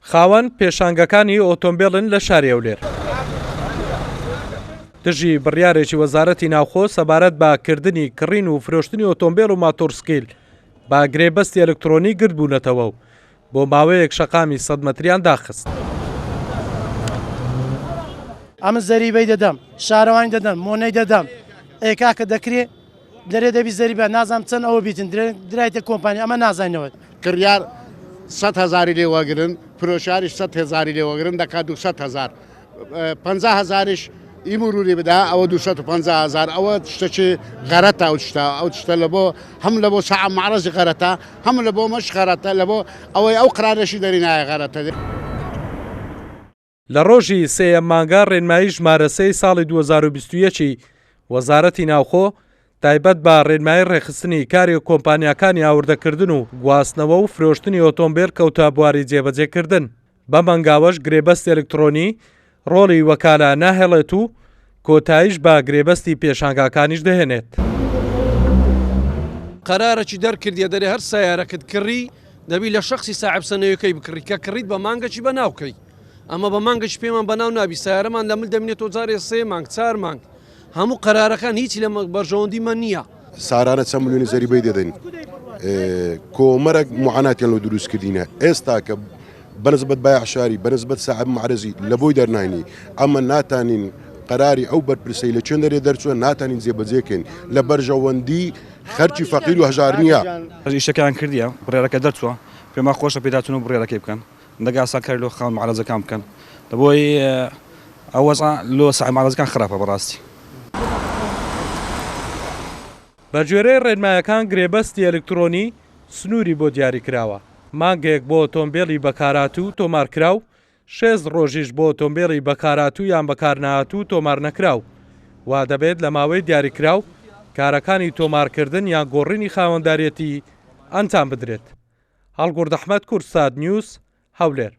خاوەن پێشانگەکانی ئۆتۆمبیلن لە شاری ئەولێر. دژی بڕیارێکی وەزارەتی ناوخۆ سەبارەت بە کردنی کڕین و فرۆشتنی ئۆتۆمبیل و ماتۆرسکیل با گرێبەستی ئەلکترۆنی گرت بوونەتەوە و بۆ ماوەیەک شەقامی 100 مەتریان داخست. ئەمە زەریبەی دەدەم، شارەوانی دەدەم، مۆنەی دەدەم، ئێکاکە دەکرێت لەرێ دەبی زەریبە نازانم چەند ئەوە بیتن درایتە کۆمپانی ئەمە نازانەوە. کڕیار 100,000 لێوەگرن، فرۆشاریش 100,000 لێوەگرن دەکات 200,000 50,000ش ئیمروری بدا ئەوە 250,000 ئەوە شتێکی غەرەتە ئەو شتە لە بۆ هەم لە بۆ ساعە معرەزی غەرەتە هەم لە بۆ مەش غەرەتە لە بۆ ئەوەی ئەو قرارێکی دەرینایە غەرەتە. لە ڕۆژی سێەم مانگە ڕێنمایی ژمارە 3 ساڵی 2021 وەزارەتی ناوخۆ تایبەت بە ڕێنمایی ڕێخستنی کاری کۆمپانیاکانی ئاوردەکردن و گواستنەوە و فرۆشتنی ئۆتۆمبیل کەوتە بواری جێبەجێکردن. بە مەنگاوەش گرێبەستی ئەلکترۆنی ڕۆڵی وەکالە ناهێڵێت و کۆتاییش بە گرێبەستی پێشانگاکانیش دەهێنێت. قەرارەکی دەرکردیە دەرێ هەر سیارەکەت کڕی دەبی لە شخصی ساحب سنەیەکەی بکڕی کە کڕیت بە مانگەی بەناوکەی ئەمە بە مانگەش پێمان بەناو نابی سیارەمان لە مل دەمێنێتەوە جارێ 3 مانگ 4 مانگ هەموو قەرارەکان هیچی لە بەرژەوەندیمە نییە. سارانە چەند ملیۆنی زەریبەی دەدەین کۆمەرەك معاناتیان لە دروستکردینە ئێستا کە بەنسبەت بایعشاری بەنسبەت ساحب معرەزی لە بۆی دەرناینی ئەمە ناتانین قەراری ئەو بەرپرسەی لە چێن دەرێ دەرچووە ناتانین جێبەجێکەین لە بەرژەوەندی خەرچی فەقیر و هەژار نییە. ئیشەکان کردیە بڕێرەکە دەرچووە پێما خۆشە پێداچون و بڕێرەکەی بکەن دەگاسا کار لۆ خاڵ معرەزەکان بکەن دەبۆی ئەوەزە لۆ ساحب معرەزەکان خراپە بەڕاستی. بە گوێرەی ڕێنمایەکان گرێبەستی ئەلکترۆنی سنووری بۆ دیاری کراوە. مانگێک بۆ ئۆتۆمبیلی بەکارهاتوو تۆمار کراو 6 ڕۆژیش بۆ ئۆتۆمبیلی بەکارهاتوو یان بەکارنەهاتوو تۆمار نەکراو. وا دەبێت لە ماوەی دیاریکراو کارەکانی تۆمارکردن یان گۆڕینی خاوەنداریەتی ئەنجام بدرێت. هەڵگورد ئەحمەد کورساد نیوز هەولێر.